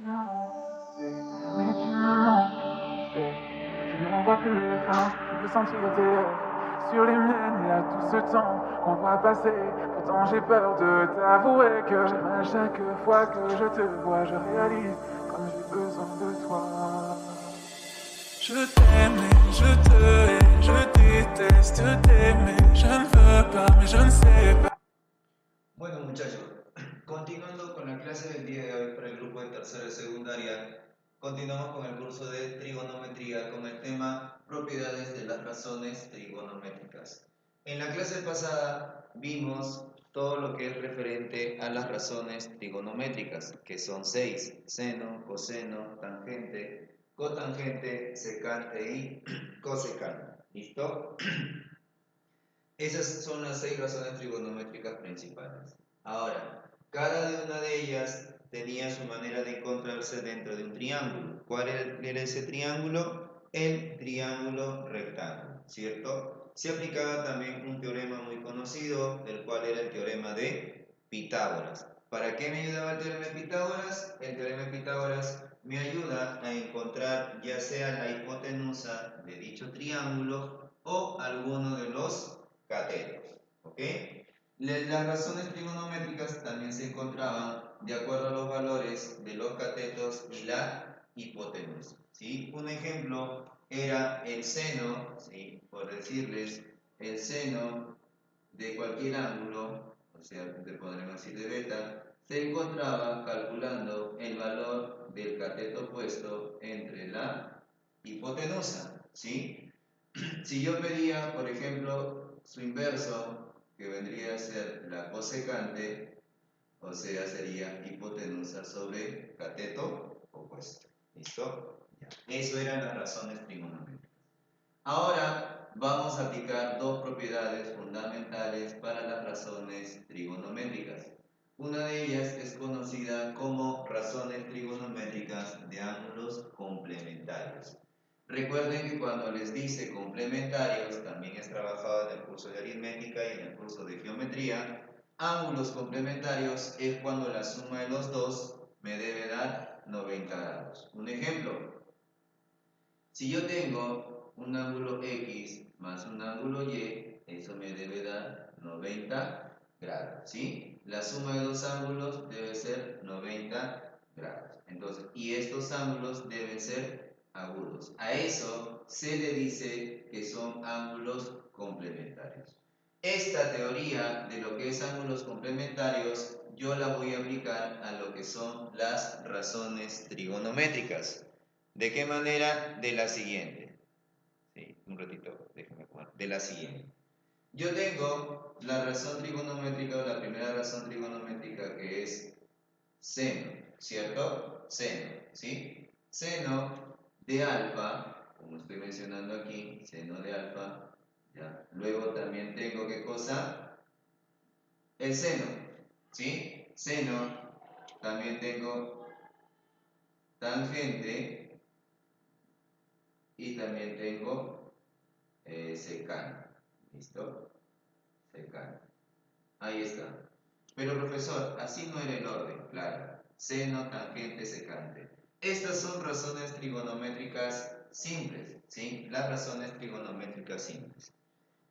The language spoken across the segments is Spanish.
Mais tu mens, tu n'en vois plus la fin. Je veux sentir tes lèvres sur les miennes. Il y a tout ce temps qu'on va passer. Pourtant j'ai peur de t'avouer que à chaque fois que je te vois, je réalise comme j'ai besoin de toi. Je t'aime et je te hais, je déteste t'aimer. Je ne veux pas, mais je ne sais pas. Bueno muchachos, continuando con la clase del día de hoy para el grupo de tercera y secundaria, continuamos con el curso de trigonometría con el tema propiedades de las razones trigonométricas. En la clase pasada vimos todo lo que es referente a las razones trigonométricas, que son 6: seno, coseno, tangente, cotangente, secante y cosecante. ¿Listo? Esas son las 6 razones trigonométricas principales. Ahora, cada una de ellas tenía su manera de encontrarse dentro de un triángulo. ¿Cuál era ese triángulo? El triángulo rectángulo, ¿cierto? Se aplicaba también un teorema muy conocido, el cual era el teorema de Pitágoras. ¿Para qué me ayudaba el teorema de Pitágoras? El teorema de Pitágoras me ayuda a encontrar ya sea la hipotenusa de dicho triángulo o alguno de los catetos. ¿Ok? Las razones trigonométricas también se encontraban de acuerdo a los valores de los catetos y la hipotenusa. ¿Sí? Un ejemplo era el seno, ¿sí? Por decirles, el seno de cualquier ángulo, o sea, podremos decir de beta, se encontraba calculando el valor del cateto opuesto entre la hipotenusa. ¿Sí? Si yo pedía, por ejemplo, su inverso, que vendría a ser la cosecante, o sea, sería hipotenusa sobre cateto opuesto. ¿Listo? Ya. Eso eran las razones trigonométricas. Ahora vamos a aplicar dos propiedades fundamentales para las razones trigonométricas. Una de ellas es conocida como razones trigonométricas de ángulos complementarios. Recuerden que cuando les dice complementarios, también es trabajado en el curso de aritmética y en el curso de geometría. Ángulos complementarios es cuando la suma de los dos me debe dar 90 grados. Un ejemplo, si yo tengo un ángulo X más un ángulo Y, eso me debe dar 90 grados, ¿sí? La suma de dos ángulos debe ser 90 grados. Entonces, y estos ángulos deben ser agudos. A eso se le dice que son ángulos complementarios. Esta teoría de lo que es ángulos complementarios, yo la voy a aplicar a lo que son las razones trigonométricas. ¿De qué manera? De la siguiente. Sí, un ratito, déjame jugar. De la siguiente. Yo tengo la razón trigonométrica o la primera razón trigonométrica que es seno, ¿cierto? Seno, ¿sí? Seno de alfa, como estoy mencionando aquí, seno de alfa, ¿ya? Luego también tengo, ¿qué cosa? El seno, ¿sí? Seno, también tengo tangente y también tengo secante. ¿Listo? Secante. Ahí está. Pero profesor, así no era el orden, claro. Seno, tangente, secante. Estas son razones trigonométricas simples, ¿sí? Las razones trigonométricas simples.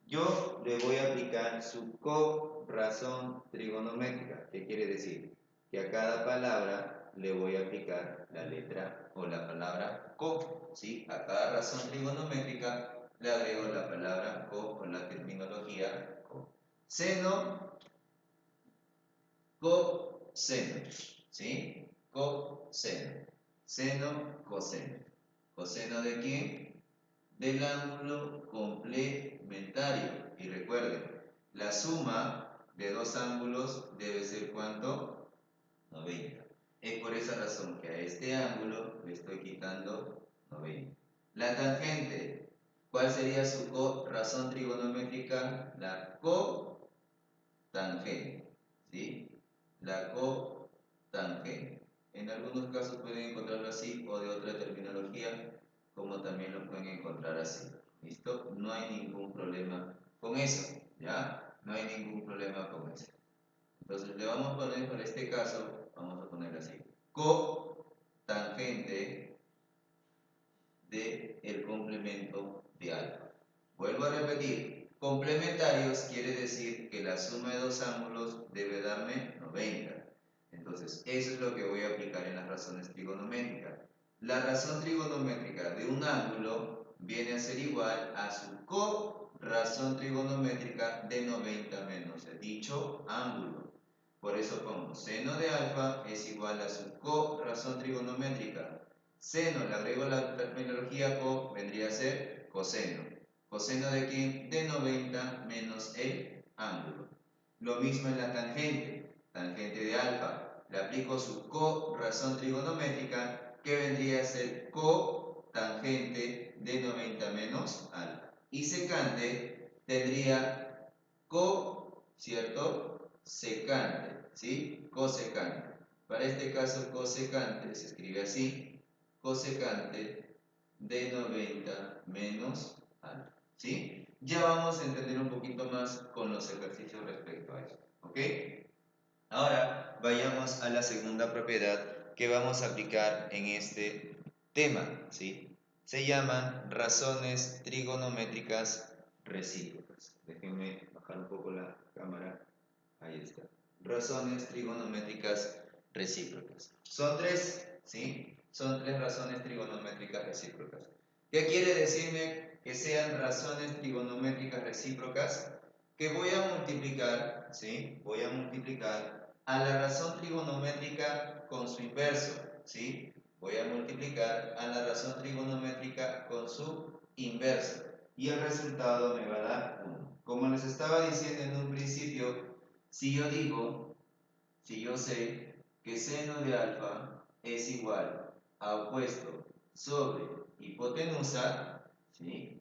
Yo le voy a aplicar su co-razón trigonométrica. ¿Qué quiere decir? Que a cada palabra le voy a aplicar la letra o la palabra co, ¿sí? A cada razón trigonométrica le agrego la palabra co con la terminología co. Seno, coseno, ¿sí? Coseno. Seno, coseno. ¿Coseno de quién? Del ángulo complementario. Y recuerden, la suma de dos ángulos debe ser ¿cuánto? 90. Es por esa razón que a este ángulo le estoy quitando 90. La tangente, ¿cuál sería su razón trigonométrica? La cotangente, ¿sí? La cotangente. En algunos casos pueden encontrarlo así o de otra terminología, como también lo pueden encontrar así. ¿Listo? No hay ningún problema con eso, ¿ya? No hay ningún problema con eso. Entonces le vamos a poner, para este caso, vamos a poner así. Co tangente del complemento de alfa. Vuelvo a repetir, complementarios quiere decir que la suma de dos ángulos debe darme 90. Entonces, eso es lo que voy a aplicar en las razones trigonométricas. La razón trigonométrica de un ángulo viene a ser igual a su co-razón trigonométrica de 90 menos dicho ángulo. Por eso pongo seno de alfa es igual a su co-razón trigonométrica. Seno, le agrego la terminología co, vendría a ser coseno. ¿Coseno de quién? De 90 menos el ángulo. Lo mismo en la tangente. Tangente de alfa. Le aplico su co-razón trigonométrica, que vendría a ser cotangente de 90 menos alfa. Y secante tendría ¿cierto? Secante, ¿sí? Cosecante. Para este caso, cosecante se escribe así, cosecante de 90 menos alfa, ¿sí? Ya vamos a entender un poquito más con los ejercicios respecto a eso, ¿ok? Ahora vayamos a la segunda propiedad que vamos a aplicar en este tema, ¿sí? Se llaman razones trigonométricas recíprocas. Déjenme bajar un poco la cámara. Ahí está. Razones trigonométricas recíprocas. Son tres, ¿sí? Son tres razones trigonométricas recíprocas. ¿Qué quiere decirme que sean razones trigonométricas recíprocas? Que voy a multiplicar, ¿sí? Voy a multiplicar a la razón trigonométrica con su inverso, ¿sí? Voy a multiplicar a la razón trigonométrica con su inverso. Y el resultado me va a dar 1. Como les estaba diciendo en un principio, si yo sé que seno de alfa es igual a opuesto sobre hipotenusa, ¿sí?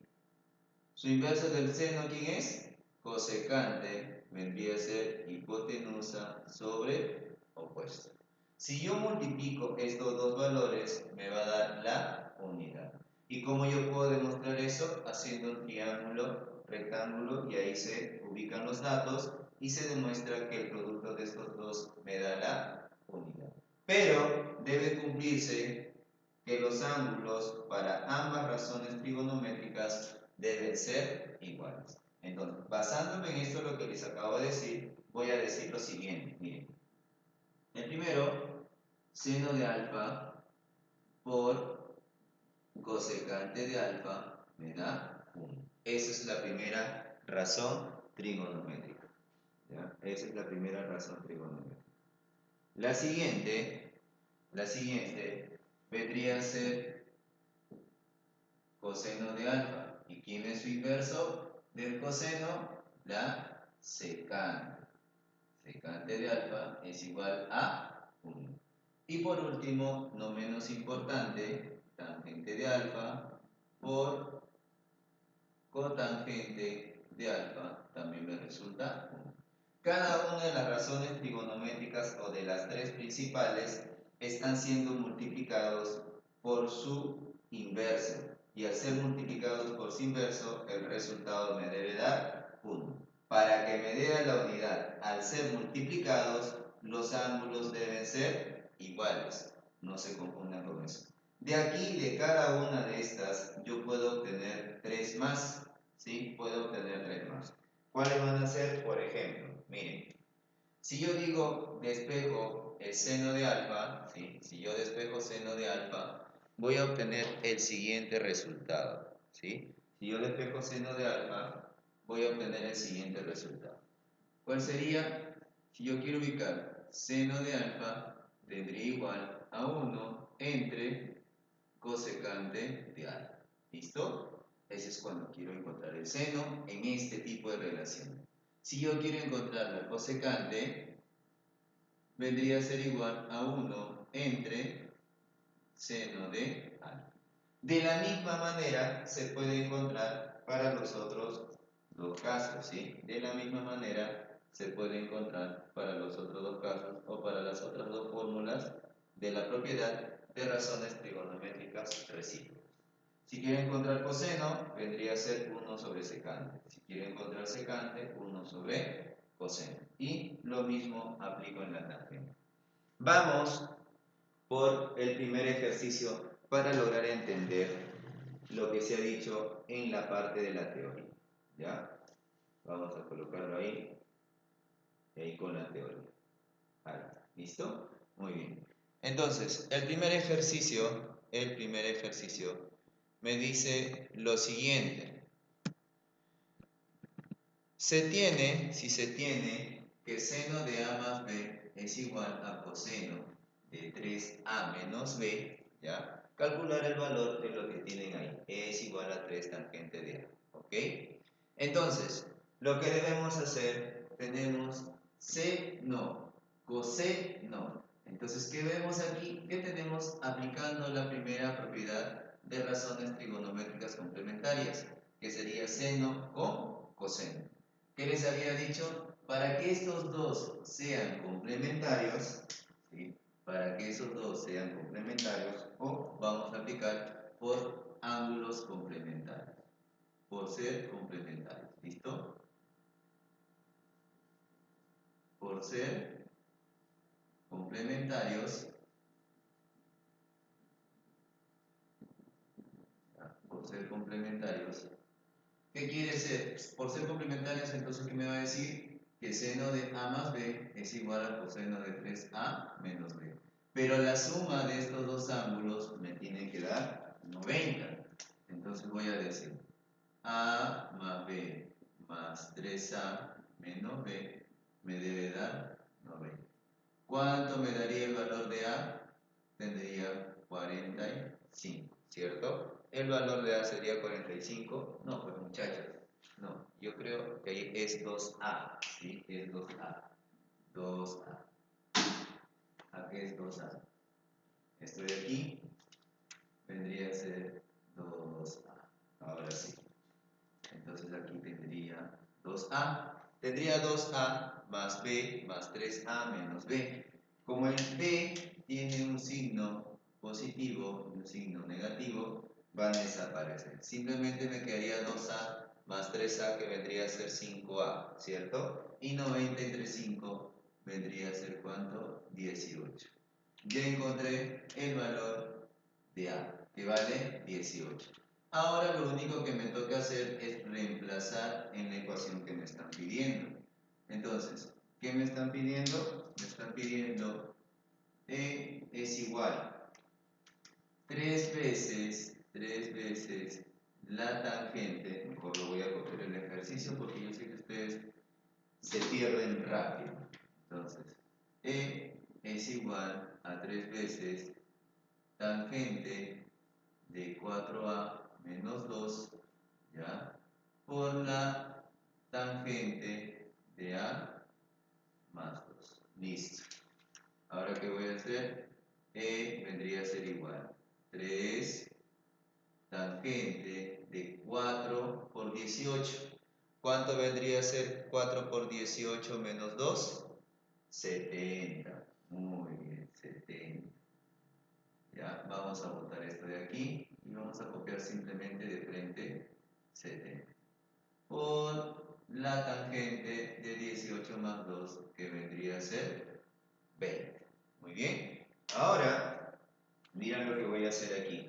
Su inverso del seno, ¿quién es? Cosecante, vendría a ser hipotenusa sobre opuesto. Si yo multiplico estos dos valores, me va a dar la unidad. ¿Y cómo yo puedo demostrar eso? Haciendo un triángulo, rectángulo, y ahí se ubican los datos y se demuestra que el producto de estos dos me da la unidad. Pero debe cumplirse que los ángulos para ambas razones trigonométricas deben ser iguales. Entonces, basándome en esto lo que les acabo de decir, voy a decir lo siguiente. Miren, el primero, seno de alfa por cosecante de alfa me da 1. Esa es la primera razón trigonométrica. ¿Ya? Esa es la primera razón trigonométrica. La siguiente vendría a ser coseno de alfa. ¿Y quién es su inverso del coseno? La secante. Secante de alfa es igual a 1. Y por último, no menos importante, tangente de alfa por cotangente de alfa también me resulta 1. Cada una de las razones trigonométricas o de las tres principales están siendo multiplicados por su inverso. Y al ser multiplicados por su inverso, el resultado me debe dar 1. Para que me dé la unidad, al ser multiplicados, los ángulos deben ser iguales. No se confundan con eso. De aquí, de cada una de estas, yo puedo obtener 3 más. ¿Sí? Puedo obtener 3 más. ¿Cuáles van a ser? Por ejemplo, miren, si yo digo despejo el seno de alfa, ¿sí? Si yo despejo seno de alfa, voy a obtener el siguiente resultado, ¿sí? Si yo despejo seno de alfa, voy a obtener el siguiente resultado. ¿Cuál sería? Si yo quiero ubicar seno de alfa, tendría igual a 1 entre cosecante de alfa. ¿Listo? Ese es cuando quiero encontrar el seno en este tipo de relación. Si yo quiero encontrar la cosecante, vendría a ser igual a 1 entre seno de alfa. De la misma manera se puede encontrar para los otros dos casos, ¿sí? De la misma manera se puede encontrar para los otros dos casos o para las otras dos fórmulas de la propiedad de razones trigonométricas recíprocas. Si quiero encontrar coseno, vendría a ser 1 sobre secante. Si quiero encontrar secante, 1 sobre coseno. Y lo mismo aplico en la tangente. Vamos por el primer ejercicio para lograr entender lo que se ha dicho en la parte de la teoría. ¿Ya? Vamos a colocarlo ahí, y ahí con la teoría. Ahí, ¿listo? Muy bien. Entonces, el primer ejercicio me dice lo siguiente. Si se tiene que seno de A más B es igual a coseno de 3A menos B, ¿ya? Calcular el valor de lo que tienen ahí. E es igual a 3 tangente de A, ¿ok? Entonces, lo que debemos hacer, tenemos seno, coseno. Entonces, ¿qué vemos aquí? Que tenemos aplicando la primera propiedad de razones trigonométricas complementarias, que sería seno con coseno. ¿Qué les había dicho? Para que estos dos sean complementarios, ¿sí? Para que esos dos sean complementarios, o vamos a aplicar por ángulos complementarios, por ser complementarios, ¿listo? Por ser complementarios, por ser complementarios. ¿Qué quiere ser? Por ser complementarios, entonces, ¿qué me va a decir? Que seno de A más B es igual a coseno de 3A menos B. Pero la suma de estos dos ángulos me tiene que dar 90. Entonces voy a decir A más B más 3A menos B me debe dar 90. ¿Cuánto me daría el valor de A? Tendría 45, ¿cierto? El valor de A sería 45. No, pues muchachos, no. Yo creo que ahí es 2A, ¿sí? Es 2A. 2A. Aquí es 2A. Esto de aquí vendría a ser 2A. Ahora sí. Entonces aquí tendría 2A. Tendría 2A más B más 3A menos B. Como el B tiene un signo positivo y un signo negativo, van a desaparecer. Simplemente me quedaría 2A más 3A, que vendría a ser 5A, ¿cierto? Y 90 entre 5 vendría a ser ¿cuánto? 18. Ya encontré el valor de A, que vale 18. Ahora lo único que me toca hacer es reemplazar en la ecuación que me están pidiendo. Entonces, ¿qué me están pidiendo? Me están pidiendo E es igual 3 veces la tangente. Mejor lo voy a copiar el ejercicio porque yo sé que ustedes se pierden rápido. Entonces, E es igual a 3 veces tangente de 4A menos 2, ¿ya? Por la tangente de A más 2. Listo. Ahora, ¿qué voy a hacer? E vendría a ser igual 3 tangente de 4 por 18. ¿Cuánto vendría a ser 4 por 18 menos 2? 70. Muy bien, 70. Ya, vamos a botar esto de aquí y vamos a copiar simplemente de frente 70. Por la tangente de 18 más 2, que vendría a ser 20. Muy bien. Ahora, miren lo que voy a hacer aquí.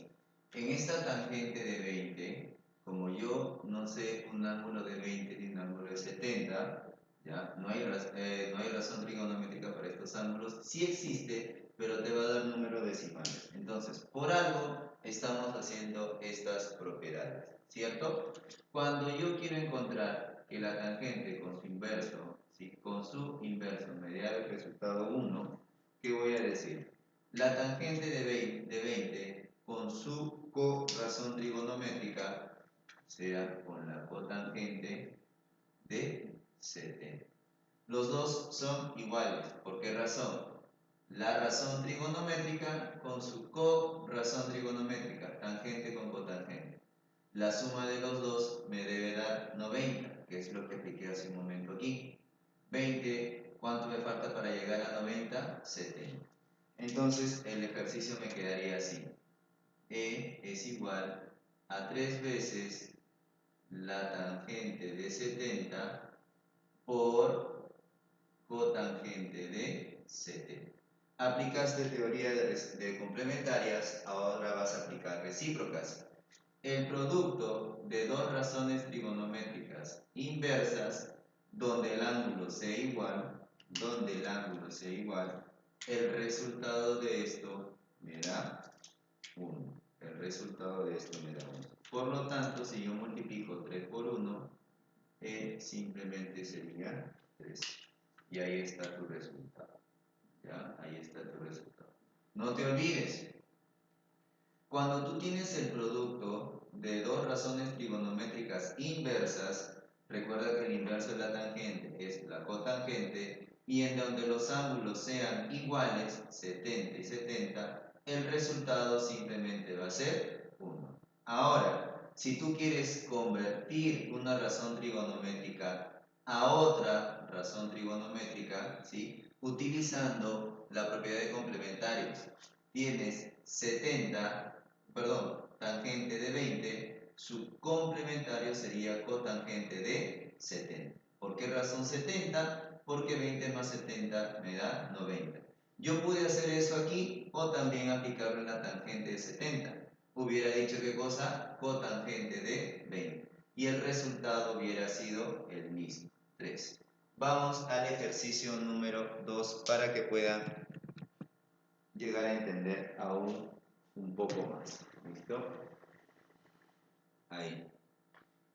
En esta tangente de 20, como yo no sé un ángulo de 20 ni un ángulo de 70, ¿ya? No hay razón trigonométrica para estos ángulos. Sí existe, pero te va a dar números decimales. Entonces, por algo estamos haciendo estas propiedades, ¿cierto? Cuando yo quiero encontrar que la tangente con su inverso, ¿sí? Con su inverso me dé el resultado 1, ¿qué voy a decir? La tangente de 20 con su corazón trigonométrica sea con la cotangente de 70. Los dos son iguales. ¿Por qué razón? La razón trigonométrica con su corazón trigonométrica, tangente con cotangente. La suma de los dos me debe dar 90, que es lo que apliqué hace un momento aquí. 20, ¿cuánto me falta para llegar a 90? 70. Entonces el ejercicio me quedaría así. E es igual a 3 veces la tangente de 70 por cotangente de 70. Aplicaste teoría de complementarias, ahora vas a aplicar recíprocas. El producto de dos razones trigonométricas inversas, donde el ángulo sea igual, el resultado de esto me da 1. El resultado de esto me da 1. Por lo tanto, si yo multiplico 3 por 1, simplemente sería 3. Y ahí está tu resultado. ¿Ya? Ahí está tu resultado. No te olvides, cuando tú tienes el producto de dos razones trigonométricas inversas, recuerda que el inverso de la tangente es la cotangente, y en donde los ángulos sean iguales, 70 y 70, el resultado simplemente va a ser 1. Ahora, si tú quieres convertir una razón trigonométrica a otra razón trigonométrica, ¿sí?, utilizando la propiedad de complementarios, tienes 70, tangente de 20, su complementario sería cotangente de 70. ¿Por qué razón 70? Porque 20 más 70 me da 90. Yo pude hacer eso aquí o también aplicarlo en la tangente de 70. Hubiera dicho qué cosa, cotangente de 20. Y el resultado hubiera sido el mismo, 3. Vamos al ejercicio número 2 para que puedan llegar a entender aún un poco más. ¿Listo? Ahí.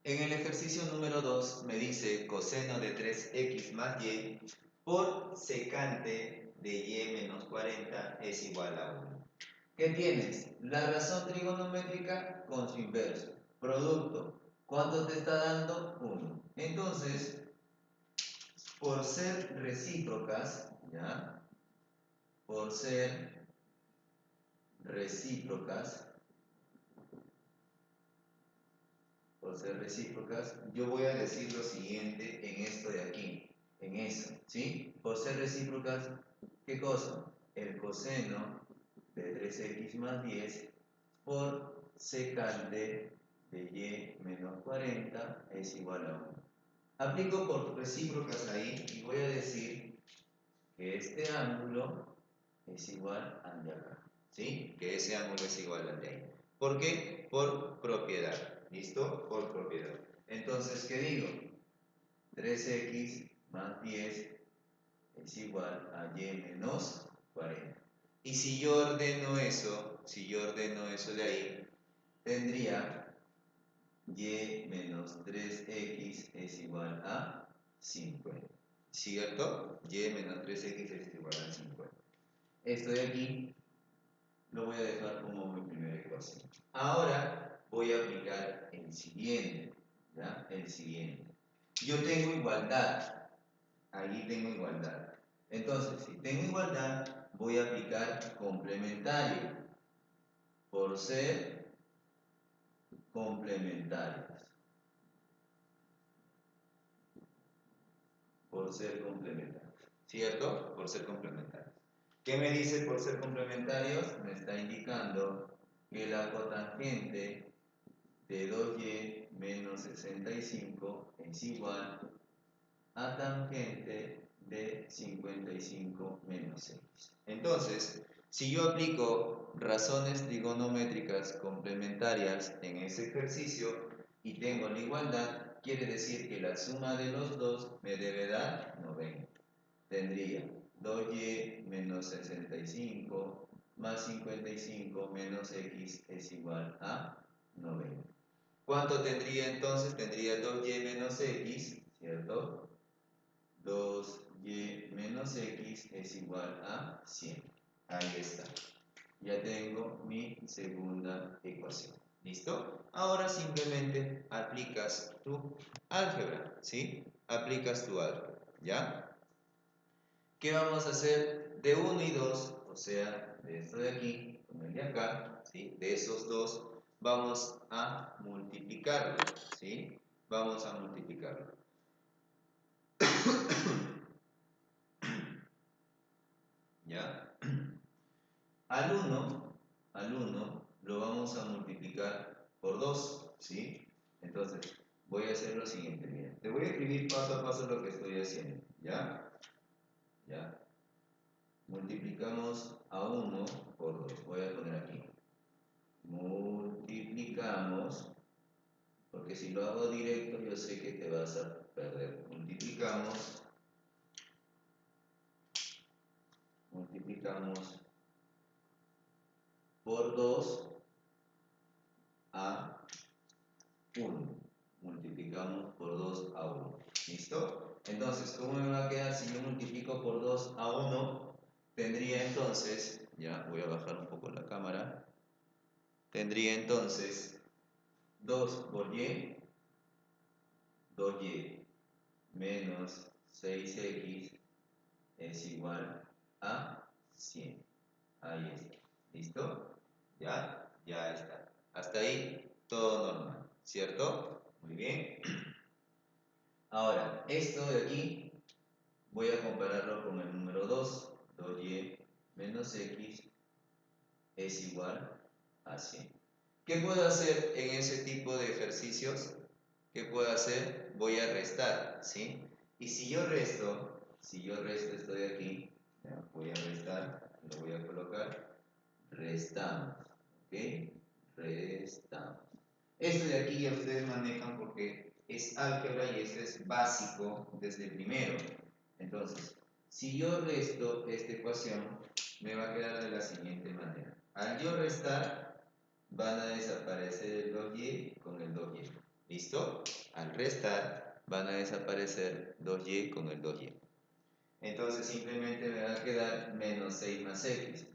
En el ejercicio número 2 me dice coseno de 3x más y por secante de y menos 40 es igual a 1. ¿Qué tienes? La razón trigonométrica con su inverso. Producto. ¿Cuánto te está dando? 1. Entonces, por ser recíprocas, ¿ya? Por ser recíprocas, yo voy a decir lo siguiente en esto de aquí, en eso, ¿sí? Por ser recíprocas, ¿qué cosa? El coseno de 3x más 10 por secante de y menos 40 es igual a 1. Aplico por recíprocas ahí y voy a decir que este ángulo es igual al de acá, ¿sí? Que ese ángulo es igual al de ahí. ¿Por qué? Por propiedad. ¿Listo? Por propiedad. Entonces, ¿qué digo? 3x más 10 es igual a y menos 40. Y si yo ordeno eso, de ahí, tendría y menos 3x es igual a 50. ¿Cierto? Y menos 3x es igual a 50. Esto de aquí lo voy a dejar como mi primera ecuación. Ahora voy a aplicar el siguiente, ¿ya? El siguiente. Yo tengo igualdad. Ahí tengo igualdad. Entonces, si tengo igualdad, voy a aplicar complementario. Por ser complementarios. Por ser complementarios. ¿Cierto? Por ser complementarios. ¿Qué me dice por ser complementarios? Me está indicando que la cotangente de 2y menos 65 es igual a tangente de 55 menos x. Entonces, si yo aplico razones trigonométricas complementarias en ese ejercicio y tengo la igualdad, quiere decir que la suma de los dos me debe dar 90. Tendría 2y menos 65 más 55 menos x es igual a 90. ¿Cuánto tendría entonces? Tendría 2y menos x, ¿cierto? 2y menos x es igual a 100. Ahí está. Ya tengo mi segunda ecuación. ¿Listo? Ahora simplemente aplicas tu álgebra, ¿sí? Aplicas tu álgebra, ¿ya? ¿Qué vamos a hacer? De 1 y 2, o sea, de esto de aquí con el de acá, ¿sí? De esos dos, vamos a multiplicarlo, ¿sí? Vamos a multiplicarlo. ¿Ya? Al 1 lo vamos a multiplicar por 2, ¿sí? Entonces, voy a hacer lo siguiente, mira. Te voy a escribir paso a paso lo que estoy haciendo, ¿ya? ¿Ya? multiplicamos a 1 por 2. Voy a poner aquí. Multiplicamos, porque si lo hago directo yo sé que te vas a perder. Multiplicamos por 2 a 1. Multiplicamos por 2 a 1. ¿Listo? Entonces, ¿cómo me va a quedar si yo multiplico por 2 a 1? Tendría entonces, ya voy a bajar un poco la cámara, tendría entonces 2 por y, 2y menos 6x es igual a 100. Ahí está. ¿Listo? ¿Ya? Ya está. Hasta ahí todo normal, ¿cierto? Muy bien. Ahora, esto de aquí voy a compararlo con el número 2. 2y menos x es igual a 100. ¿Qué puedo hacer en ese tipo de ejercicios? ¿Qué puedo hacer? Voy a restar, ¿sí? Y si yo resto esto de aquí, ¿ya? Voy a restar, lo voy a colocar, restamos, ¿ok? Restamos. Esto de aquí ya ustedes manejan porque es álgebra y esto es básico desde primero. Entonces, si yo resto esta ecuación, me va a quedar de la siguiente manera. Al yo restar, van a desaparecer el 2y con el 2y. ¿Listo? Al restar, van a desaparecer 2y con el 2y. Entonces, simplemente me va a quedar menos 6 más x,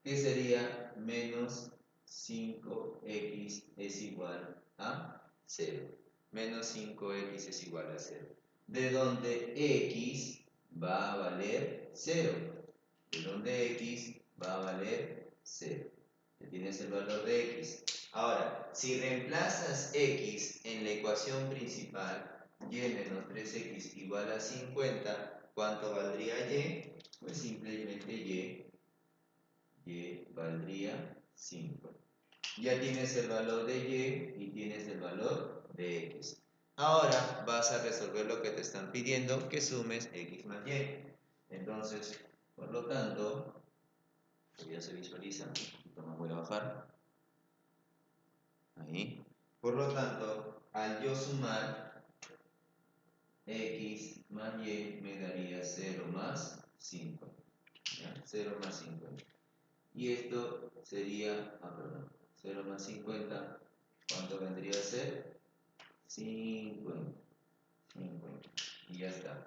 que sería menos 5x es igual a 0. Menos 5x es igual a 0. De donde x va a valer 0. De donde x va a valer 0. Ya tienes el valor de x. Ahora, si reemplazas x en la ecuación principal, y menos 3x igual a 50, ¿cuánto valdría y? Pues simplemente y valdría 5. Ya tienes el valor de y tienes el valor de x. Ahora vas a resolver lo que te están pidiendo, que sumes x más y. Entonces, por lo tanto, ya se visualiza, voy a bajar, ahí. Por lo tanto, al yo sumar x más y me daría 0 más 5. ¿Ya? 0 más 50. Y esto sería, perdón, 0 más 50, ¿cuánto vendría a ser? 50. Y ya está.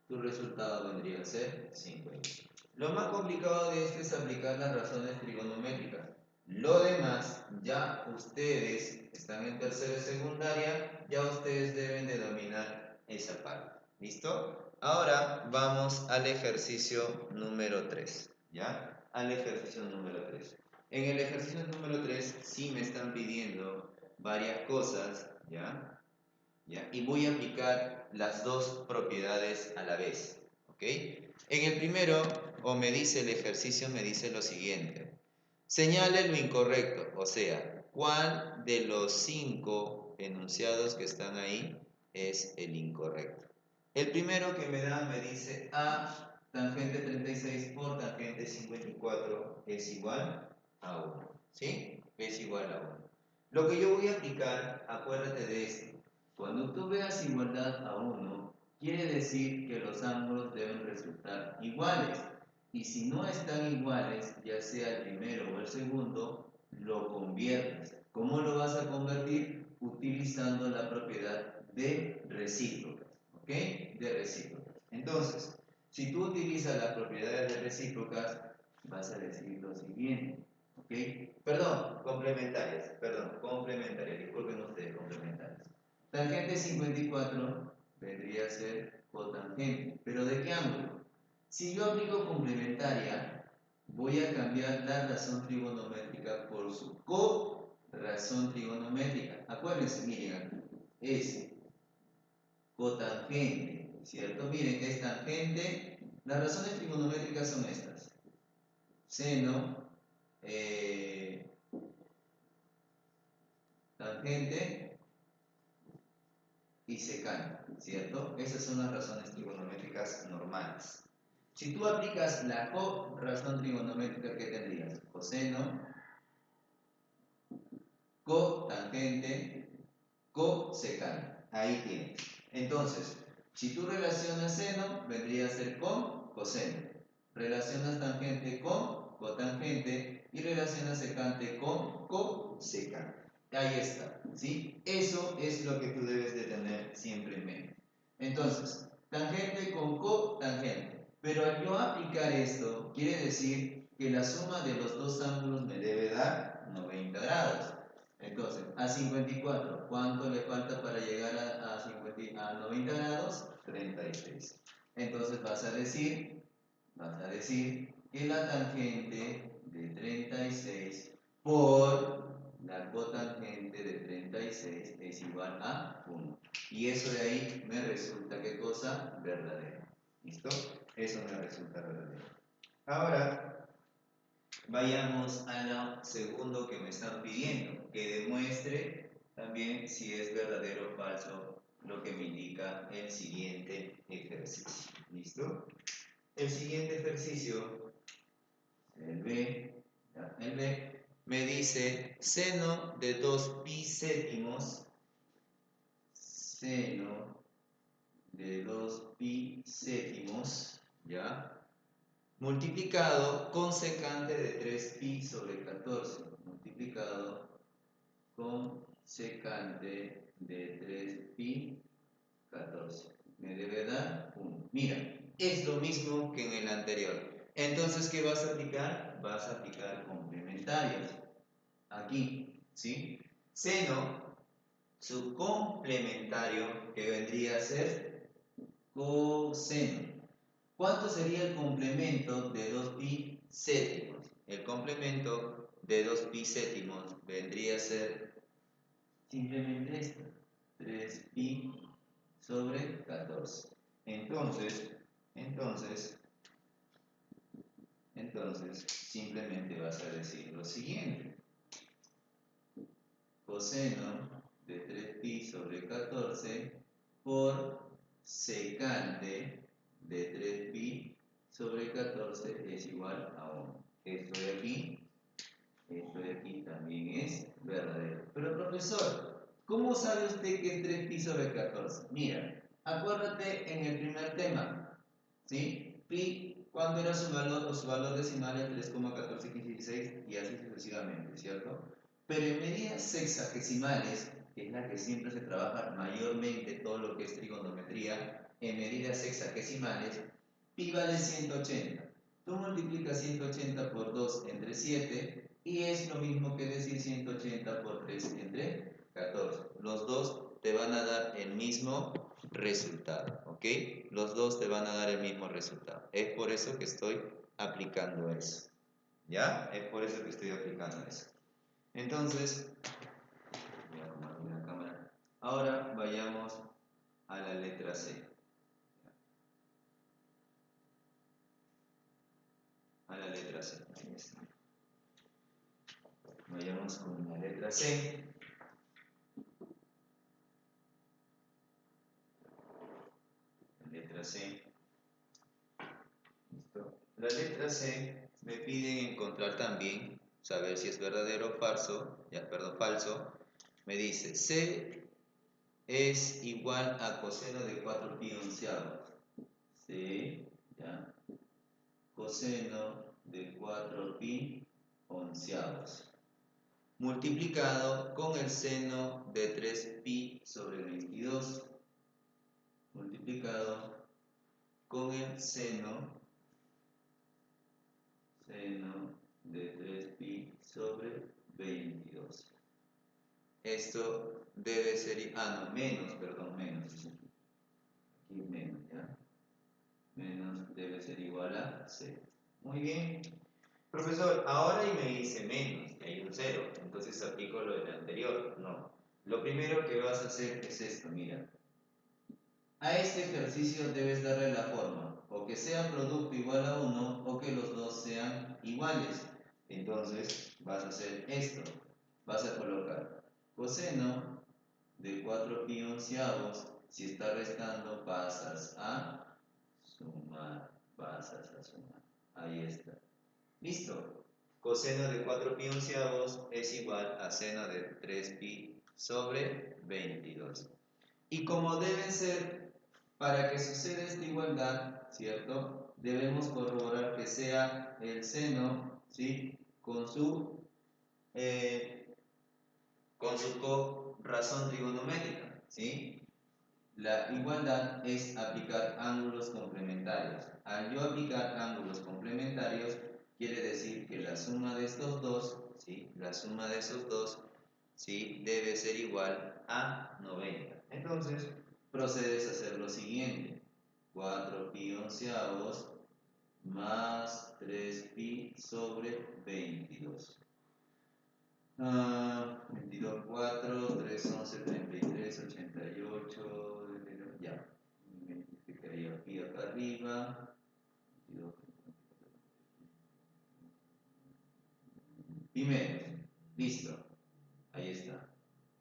Tu resultado vendría a ser 50. Lo más complicado de esto es aplicar las razones trigonométricas. Lo demás, ya ustedes están en tercera y secundaria, ya ustedes deben de dominar esa parte. ¿Listo? Ahora vamos al ejercicio número 3. ¿Ya? Al ejercicio número 3. En el ejercicio número 3 sí me están pidiendo varias cosas, ¿ya? Y voy a aplicar las dos propiedades a la vez, ¿ok? En el primero, o me dice el ejercicio, me dice lo siguiente. Señale lo incorrecto, o sea, ¿cuál de los 5 enunciados que están ahí es el incorrecto? El primero que me da me dice A tangente 36 por tangente 54 es igual a 1, ¿sí? Es igual a 1. Lo que yo voy a aplicar, acuérdate de esto. Cuando tú veas igualdad a 1, quiere decir que los ángulos deben resultar iguales. Y si no están iguales, ya sea el primero o el segundo, lo conviertes. ¿Cómo lo vas a convertir? Utilizando la propiedad de recíprocas. ¿Ok? De recíprocas. Entonces, si tú utilizas las propiedades de recíprocas, vas a decir lo siguiente. ¿Ok? Complementarias, disculpen ustedes, complementarias. Tangente 54 vendría a ser cotangente. ¿Pero de qué ángulo? Si yo aplico complementaria, voy a cambiar la razón trigonométrica por su co-razón trigonométrica. Acuérdense, miren aquí. Es cotangente, ¿cierto? Miren, es tangente. Las razones trigonométricas son estas. Seno, tangente y secante, ¿cierto? Esas son las razones trigonométricas normales. Si tú aplicas la razón trigonométrica, ¿qué tendrías? Coseno, cotangente, cosecante. Ahí tienes. Entonces, si tú relacionas seno, vendría a ser con coseno. Relacionas tangente con cotangente y relacionas secante con cosecante. Ahí está, ¿sí? Eso es lo que tú debes de tener siempre en mente. Entonces, tangente con cotangente. Pero al yo aplicar esto, quiere decir que la suma de los dos ángulos me debe dar 90 grados. Entonces, a 54, ¿cuánto le falta para llegar a 90 grados? 36. Entonces vas a decir que la tangente de 36 por la cotangente de 36 es igual a 1. Y eso de ahí me resulta, ¿qué cosa? Verdadero. ¿Listo? Eso me resulta verdadero. Ahora, vayamos a lo segundo que me están pidiendo, que demuestre también si es verdadero o falso lo que me indica el siguiente ejercicio. ¿Listo? El siguiente ejercicio, el B, me dice seno de 2 pi séptimos, seno de 2 pi séptimos, ¿ya? Multiplicado con secante de 3 pi sobre 14, multiplicado con secante de 3 pi 14. Me debe dar 1. Mira, es lo mismo que en el anterior. Entonces, ¿qué vas a aplicar? Vas a aplicar complementarios. Aquí, ¿sí? Seno, su complementario, que vendría a ser coseno. ¿Cuánto sería el complemento de 2 pi séptimos? El complemento de 2 pi séptimos vendría a ser simplemente esto, 3 pi sobre 14. Entonces, simplemente vas a decir lo siguiente. Coseno de 3 pi sobre 14 por secante de 3 pi sobre 14 es igual a 1. Esto de aquí también es verdadero. Pero profesor, ¿cómo sabe usted que es 3 pi sobre 14? Mira, acuérdate en el primer tema, ¿sí? Pi, ¿cuánto era su valor? O su valor decimal es 3,1416 y así sucesivamente, ¿cierto? Pero en medidas sexagesimales, que es la que siempre se trabaja mayormente todo lo que es trigonometría, en medidas sexagesimales, pi vale 180. Tú multiplicas 180 por 2 entre 7 y es lo mismo que decir 180 por 3 entre 14. Los dos te van a dar el mismo resultado, ¿ok? Los dos te van a dar el mismo resultado. Es por eso que estoy aplicando eso. ¿Ya? Es por eso que estoy aplicando eso. Entonces, voy a tomar una cámara. Ahora vayamos a la letra C. A la letra C. Ahí está. Vayamos con la letra C. La letra C. ¿Listo? La letra C me piden encontrar también, saber si es verdadero o falso. Falso. Me dice C es igual a coseno de 4 pi onceavos. C, ya. Coseno de 4 pi onceavos. Multiplicado con el seno de 3 pi sobre 22. Multiplicado con el seno de 3 pi sobre 22. Esto debe ser, menos, aquí menos, ¿ya? Menos debe ser igual a 0. Muy bien. Profesor, ahora y me dice menos, y hay un 0, entonces aplico lo del anterior. No. Lo primero que vas a hacer es esto, mira. A este ejercicio debes darle la forma, o que sea producto igual a 1, o que los dos sean iguales. Entonces, vas a hacer esto. Vas a colocar coseno de 4 pi onceavos. Si está restando, pasas a sumar. pasas a sumar. Ahí está. ¿Listo? Coseno de 4π/11 es igual a seno de 3π sobre 22. Y como deben ser, para que suceda esta igualdad, ¿cierto? Debemos corroborar que sea el seno, ¿sí? Con su razón trigonométrica, ¿sí? La igualdad es aplicar ángulos complementarios. Al yo aplicar ángulos complementarios, quiere decir que la suma de estos dos, ¿sí? La suma de esos dos, ¿sí? Debe ser igual a 90. Entonces, procedes a hacer lo siguiente. 4π/11 más 3π sobre 22. 22, 4, 3, 11, 33, 88, ya. Me quedaría pi acá arriba. 22, pi medios. Listo. Ahí está.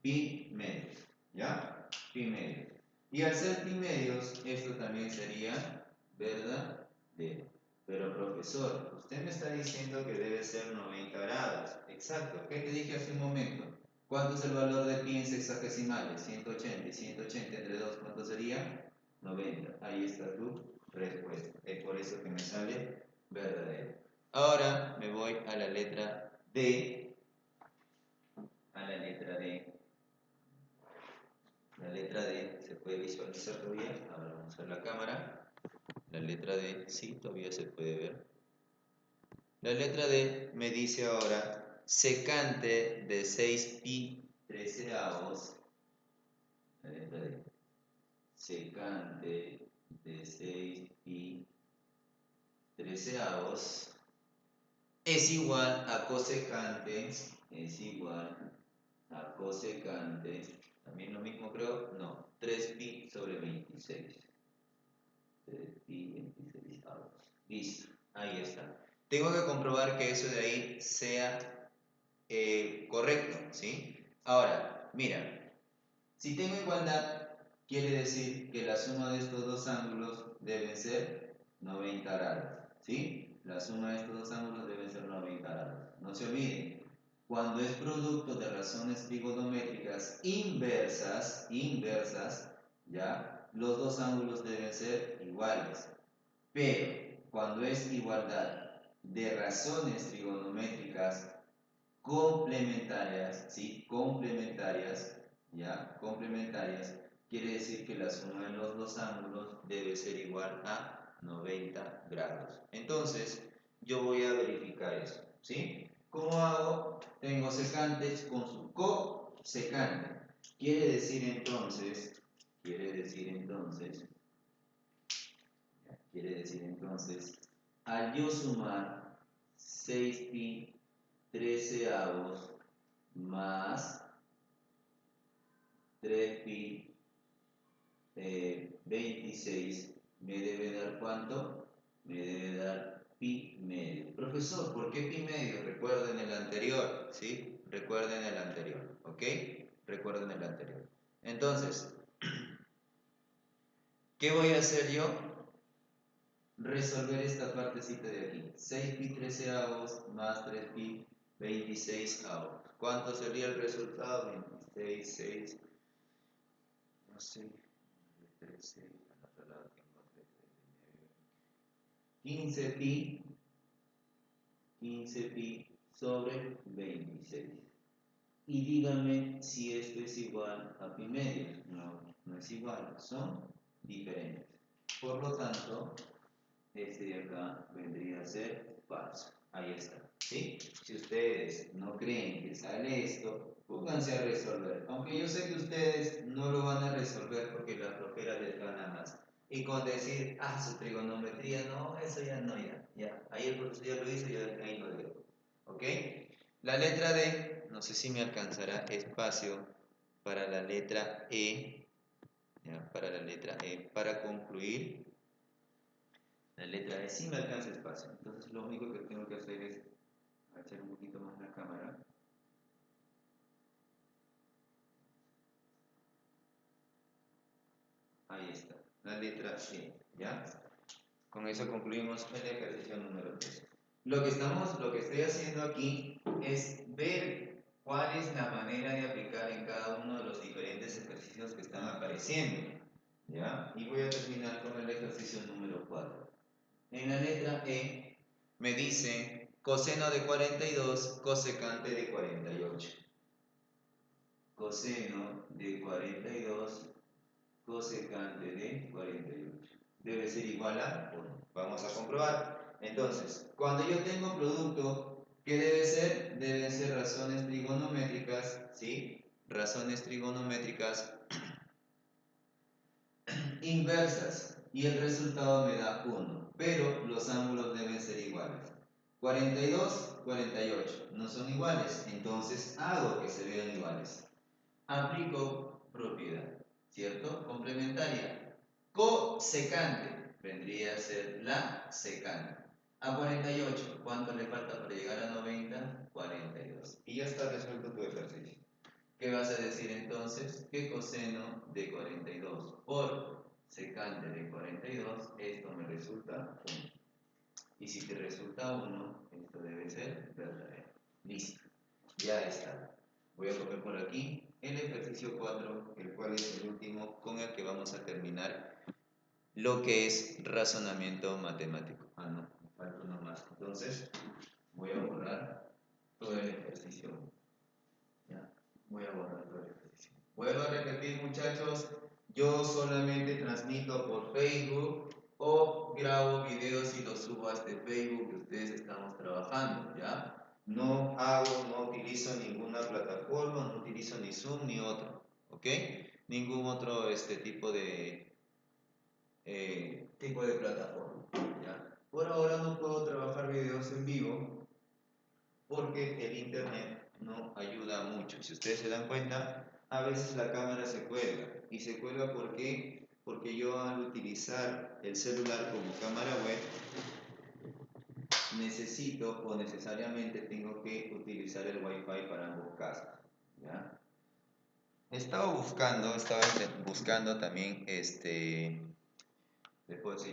Pi medios. ¿Ya? Pi medios. Y al ser pi medios, esto también sería verdadero. Pero profesor, usted me está diciendo que debe ser 90 grados. Exacto. ¿Qué te dije hace un momento? ¿Cuánto es el valor de pi en sexagesimales? 180. Y 180 entre 2, ¿cuánto sería? 90. Ahí está tu respuesta. Es por eso que me sale verdadero. Ahora me voy a la letra D. A la letra D. La letra D se puede visualizar todavía. Ahora vamos a la cámara. La letra D, sí, todavía se puede ver. La letra D me dice ahora secante de 6π/13. La letra D. Secante de 6π/13 es igual a cosecante. Es igual a cosecante. También lo mismo creo. No. 3π sobre 26. 3π/26. Listo. Ahí está. Tengo que comprobar que eso de ahí sea correcto, ¿sí? Ahora, mira, si tengo igualdad, quiere decir que la suma de estos dos ángulos deben ser 90 grados, ¿sí? La suma de estos dos ángulos deben ser 90 grados. No se olviden, cuando es producto de razones trigonométricas inversas, ¿ya? Los dos ángulos deben ser iguales. Pero cuando es igualdad de razones trigonométricas complementarias, ¿sí? Complementarias, ¿ya? Complementarias, quiere decir que la suma de los dos ángulos debe ser igual a 90 grados. Entonces, yo voy a verificar eso, ¿sí? ¿Cómo hago? Tengo secantes con su cosecante. Quiere decir entonces, al yo sumar 6π/13 más 3π/26, me debe dar ¿cuánto? Me debe dar pi medio. Profesor, ¿por qué pi medio? Recuerden el anterior, ¿sí? Recuerden el anterior, ¿ok? Recuerden el anterior. Entonces, ¿qué voy a hacer yo? Resolver esta partecita de aquí. 6π/13 más 3π/26. ¿Cuánto sería el resultado? 26, 6, no sé, 13, al otro lado tengo 3, 15π sobre 26. Y díganme si esto es igual a pi medios. No, no es igual, son diferentes. Por lo tanto, este de acá vendría a ser falso. Ahí está, ¿sí? Si ustedes no creen que sale esto, pónganse a resolver. Aunque yo sé que ustedes no lo van a resolver porque la flojera les gana más. Y con decir, su trigonometría, no, eso ya no, ya. Ahí el profesor ya lo hizo, yo ahí lo dejo. ¿Ok? La letra D, no sé si me alcanzará espacio para la letra E. ¿Ya? Para la letra E, para concluir. La letra E sí me alcanza espacio, entonces lo único que tengo que hacer es agachar un poquito más la cámara. Ahí está, la letra E, ¿ya? Con eso concluimos el ejercicio número 3. Lo que estoy haciendo aquí es ver cuál es la manera de aplicar en cada uno de los diferentes ejercicios que están apareciendo. ¿Ya? Y voy a terminar con el ejercicio número 4. En la letra E me dice coseno de 42, cosecante de 48. Coseno de 42, cosecante de 48. Debe ser igual a 1. Vamos a comprobar. Entonces, cuando yo tengo producto, ¿qué debe ser? Deben ser razones trigonométricas, ¿sí? Razones trigonométricas inversas. Y el resultado me da 1. Pero los ángulos deben ser iguales. 42, 48. No son iguales. Entonces hago que se vean iguales. Aplico propiedad, ¿cierto? Complementaria. Cosecante vendría a ser la secante. A 48, ¿cuánto le falta para llegar a 90? 42. Y ya está resuelto tu ejercicio. ¿Qué vas a decir entonces? Que coseno de 42 por secante de 42, esto me resulta 1. Y si te resulta 1, esto debe ser verdadero. Listo. Ya está. Voy a coger por aquí el ejercicio 4, el cual es el último con el que vamos a terminar lo que es razonamiento matemático. Ah, no, me falta uno más. Entonces, voy a borrar todo el ejercicio. Ya, voy a borrar todo el ejercicio. Vuelvo a repetir, muchachos, yo solamente transmito por Facebook o grabo videos y los subo a este Facebook que ustedes estamos trabajando, ¿ya? No utilizo ninguna plataforma, no utilizo ni Zoom ni otro, ¿ok? Ningún otro tipo de plataforma, ¿ya? Por ahora no puedo trabajar videos en vivo porque el internet no ayuda mucho. Si ustedes se dan cuenta, a veces la cámara se cuelga. ¿Y se cuelga por qué? Porque yo al utilizar el celular como cámara web, necesito o necesariamente tengo que utilizar el Wi-Fi para ambos casos. ¿Ya? Estaba buscando también después,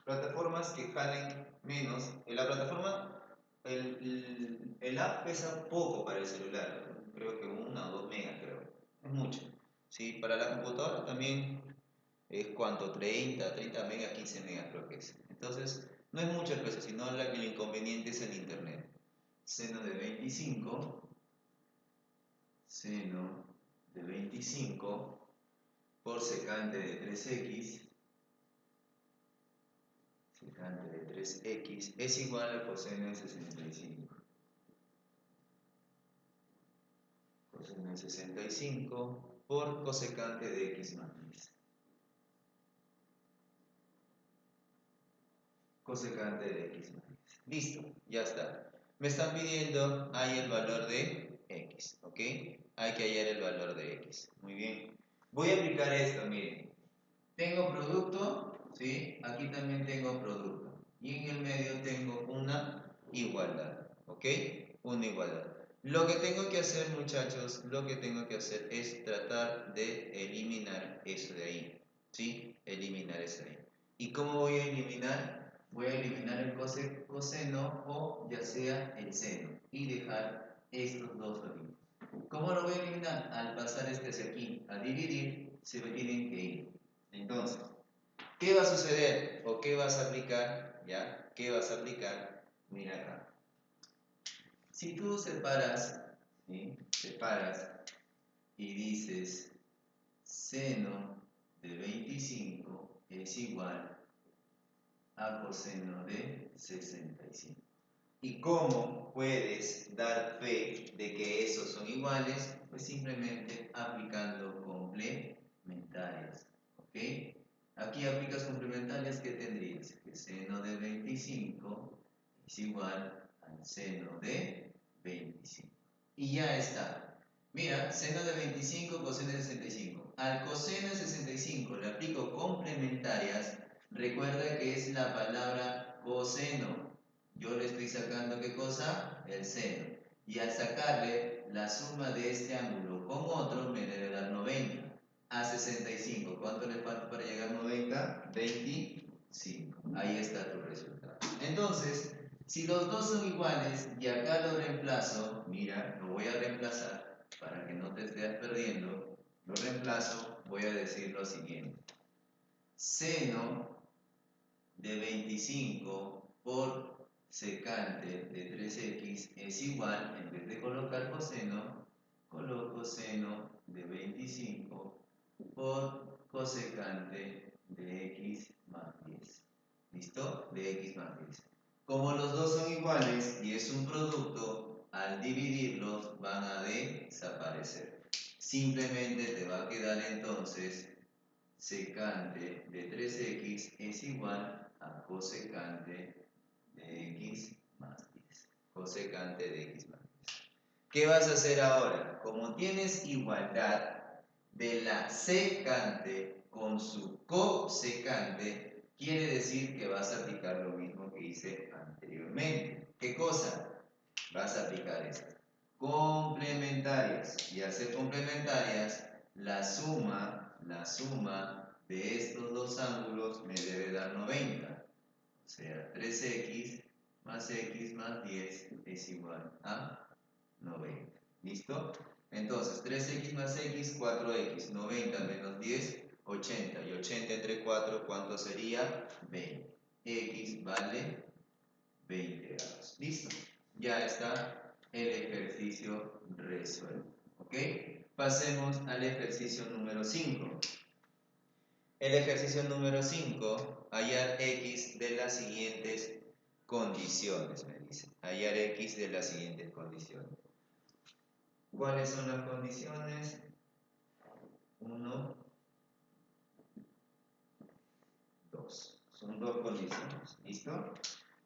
plataformas que jalen menos. En la plataforma, el app pesa poco para el celular, creo que 1 o 2 megas, creo. Es mucho. ¿Sí? Para la computadora también es cuánto, 30 megas, 15 megas creo que es. Entonces, no es mucho el peso, sino el inconveniente es el internet. Seno de 25, seno de 25 por secante de 3x, secante de 3x es igual a coseno de 65. Coseno de 65 por cosecante de x más 10. Cosecante de x más 10. Listo, ya está. Me están pidiendo ahí el valor de x, ¿ok? Hay que hallar el valor de x. Muy bien. Voy a aplicar esto, miren. Tengo producto, ¿sí? Aquí también tengo producto. Y en el medio tengo una igualdad, ¿ok? Una igualdad. Lo que tengo que hacer, muchachos, es tratar de eliminar eso de ahí, ¿sí? Eliminar eso de ahí. ¿Y cómo voy a eliminar? Voy a eliminar el coseno o ya sea el seno y dejar estos dos solitos. ¿Cómo lo voy a eliminar? Al pasar este hacia aquí, a dividir, se me tienen que ir. Entonces, ¿qué va a suceder? ¿O qué vas a aplicar? ¿Ya? ¿Qué vas a aplicar? Mira acá. Si tú separas, ¿sí? Separas y dices seno de 25 es igual a coseno de 65. ¿Y cómo puedes dar fe de que esos son iguales? Pues simplemente aplicando complementarias. ¿Ok? Aquí aplicas complementarias, ¿qué tendrías? Que seno de 25 es igual al seno de 25. Y ya está. Mira, seno de 25, coseno de 65. Al coseno de 65 le aplico complementarias. Recuerda que es la palabra coseno. Yo le estoy sacando, ¿qué cosa? El seno. Y al sacarle la suma de este ángulo con otro, me debe dar 90. A 65, ¿cuánto le falta para llegar a 90? 25. 5. Ahí está tu resultado. Entonces, si los dos son iguales y acá lo reemplazo, mira, lo voy a reemplazar para que no te estés perdiendo. Lo reemplazo, voy a decir lo siguiente. Seno de 25 por secante de 3x es igual, en vez de colocar coseno, coloco seno de 25 por cosecante de x más 10. ¿Listo? De x más 10. Como los dos son iguales y es un producto, al dividirlos van a desaparecer. Simplemente te va a quedar entonces secante de 3x es igual a cosecante de x más 10. Cosecante de x más 10. ¿Qué vas a hacer ahora? Como tienes igualdad de la secante con su cosecante, quiere decir que vas a aplicar lo mismo que hice anteriormente. ¿Qué cosa? Vas a aplicar esto. Complementarias. Y hacer complementarias, la suma de estos dos ángulos me debe dar 90. O sea, 3x más 10 es igual a 90. ¿Listo? Entonces, 3x más x, 4x. 90 menos 10, 80. Y 80 entre 4, ¿cuánto sería? 20. X vale 20 grados. ¿Listo? Ya está el ejercicio resuelto. ¿Ok? Pasemos al ejercicio número 5. El ejercicio número 5, hallar x de las siguientes condiciones, me dice. Hallar x de las siguientes condiciones. ¿Cuáles son las condiciones? 1, 2. Son dos condiciones. ¿Listo?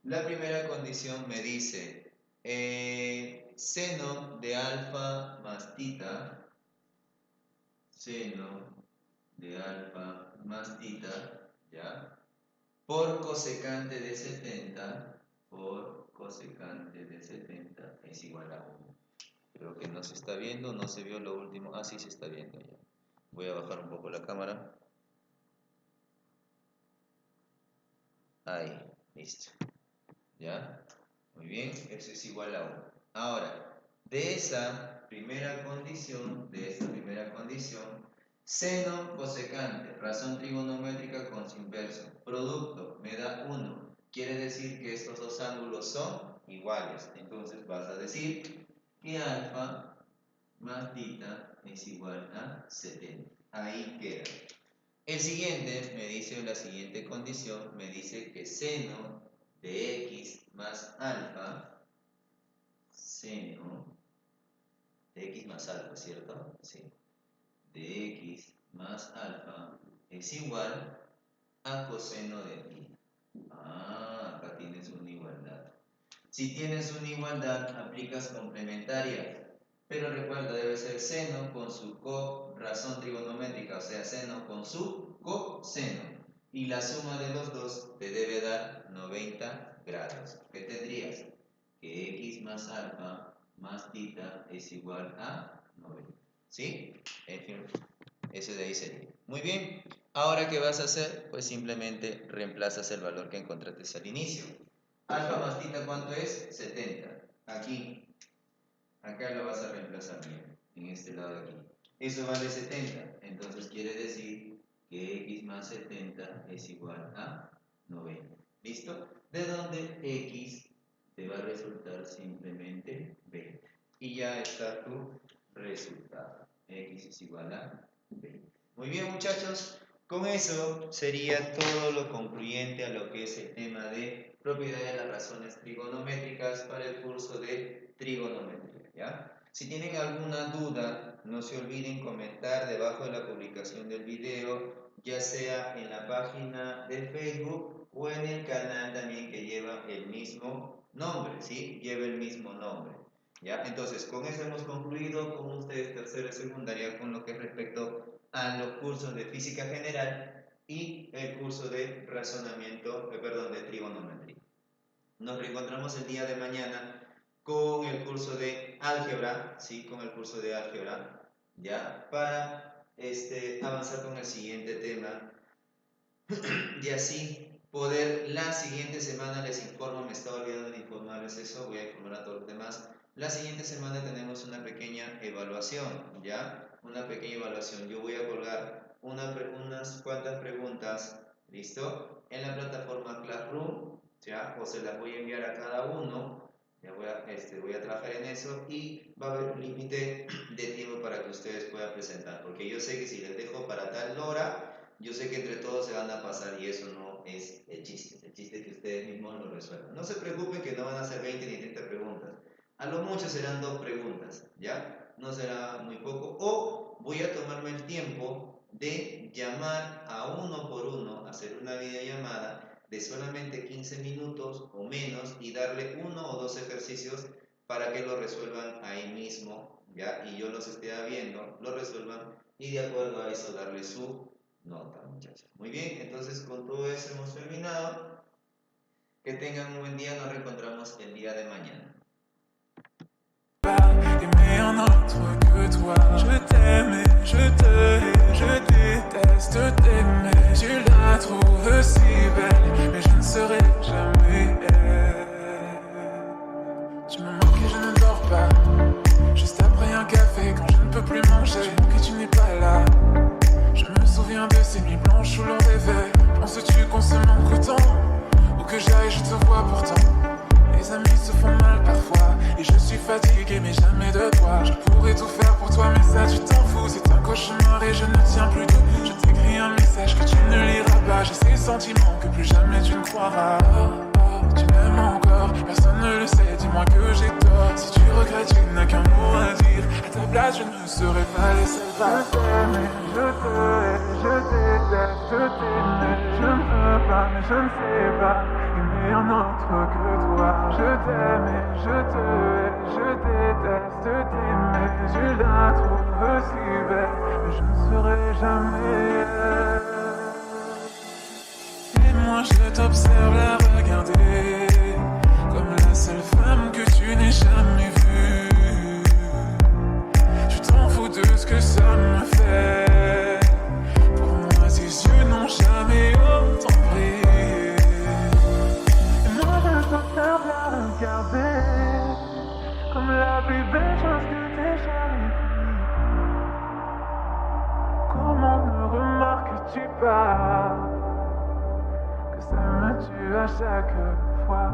La primera condición me dice seno de alfa más tita, seno de alfa más tita, ¿ya? Por cosecante de 70, por cosecante de 70 es igual a 1. Creo que no se está viendo, no se vio lo último. Ah, sí se está viendo ya. Voy a bajar un poco la cámara. Ahí, listo. ¿Ya? Muy bien, eso es igual a 1. Ahora, de esta primera condición, seno cosecante, razón trigonométrica con su inverso, producto, me da 1. Quiere decir que estos dos ángulos son iguales. Entonces vas a decir que alfa más tita es igual a 70. Ahí queda. El siguiente me dice, la siguiente condición, me dice que seno de x más alfa, seno de x más alfa, ¿cierto? Sí. De x más alfa es igual a coseno de pi. Ah, acá tienes una igualdad. Si tienes una igualdad, aplicas complementaria. Pero recuerda, debe ser seno con su razón trigonométrica, o sea, seno con su coseno. Y la suma de los dos te debe dar 90 grados. ¿Qué tendrías? Que x más alfa más tita es igual a 90. ¿Sí? Ese de ahí sería. Muy bien. Ahora, ¿qué vas a hacer? Pues simplemente reemplazas el valor que encontraste al inicio. Alfa más tita, ¿cuánto es? 70. Aquí. Acá lo vas a reemplazar bien. En este lado de aquí. Eso vale 70. Entonces quiere decir que x más 70 es igual a 90. ¿Listo? De donde x te va a resultar simplemente 20. Y ya está tu resultado. X es igual a 20. Muy bien, muchachos. Con eso sería todo lo concluyente a lo que es el tema de propiedades de las razones trigonométricas para el curso de trigonometría, ¿ya? Si tienen alguna duda, no se olviden comentar debajo de la publicación del video, ya sea en la página de Facebook o en el canal también que lleva el mismo nombre, ¿sí? Lleva el mismo nombre, ¿ya? Entonces, con eso hemos concluido con ustedes tercera y secundaria con lo que respecto a los cursos de física general y el curso de de trigonometría. Nos reencontramos el día de mañana con el curso de álgebra, ¿sí? Con el curso de álgebra, ¿ya? Para avanzar con el siguiente tema y así poder la siguiente semana, les informo, me estaba olvidando de informarles eso, voy a informar a todos los demás. La siguiente semana tenemos una pequeña evaluación, ¿ya? Una pequeña evaluación. Yo voy a colgar unas cuantas preguntas, ¿listo? En la plataforma Classroom, ¿ya? O se las voy a enviar a cada uno. Ya voy a trabajar en eso y va a haber un límite de tiempo para que ustedes puedan presentar, porque yo sé que si les dejo para tal hora, yo sé que entre todos se van a pasar y eso no es el chiste es que ustedes mismos lo resuelvan. No se preocupen que no van a hacer 20 ni 30 preguntas, a lo mucho serán 2 preguntas, ¿ya? No será muy poco, o voy a tomarme el tiempo de llamar a uno por uno, hacer una videollamada de solamente 15 minutos o menos y darle 1 o 2 ejercicios para que lo resuelvan ahí mismo, ¿ya? Y yo los esté viendo, lo resuelvan y de acuerdo a eso darle su nota, muchachos. Muy bien, entonces con todo eso hemos terminado. Que tengan un buen día, nos reencontramos el día de mañana. Aimer un autre que toi. Je t'aime et je te hais, je déteste t'aimer. Tu la trouves si belle, mais je ne serai jamais elle. Tu me manques et je ne dors pas. Juste après un café, quand je ne peux plus manger, je manque et tu n'es pas là. Je me souviens de ces nuits blanches où l'on rêvait. Penses-tu qu'on se manque autant? Où que j'aille, je te vois pourtant. Les amis se font mal parfois. Et je suis fatigué, mais jamais de toi. Je pourrais tout faire pour toi, mais ça tu t'en fous. C'est un cauchemar et je ne tiens plus debout. Je t'écris un message que tu ne liras pas. J'ai ces sentiments que plus jamais tu ne croiras. Tu m'aimes encore, personne ne le sait. Dis-moi que j'ai tort. Si tu regrettes, tu n'as qu'un mot à dire. À ta place, je ne serais pas laissé faire. Je t'aime, je te hais, je déteste t'aimer. Je ne veux pas, mais je ne sais pas aimer un autre que toi. Je t'aime et je te hais, je déteste t'aimer. Tu la trouves si belle, mais je ne serai jamais elle. Et moi je t'observe la regarder, comme la seule femme que tu n'aies jamais vue. Tu t'en fous de ce que ça me fait. Pour moi tes yeux n'ont jamais autant brillé. Et moi je t'observe la regarder, comme la plus belle chose que t'aies jamais vue. Comment ne remarques-tu pas que ça me tue à chaque fois?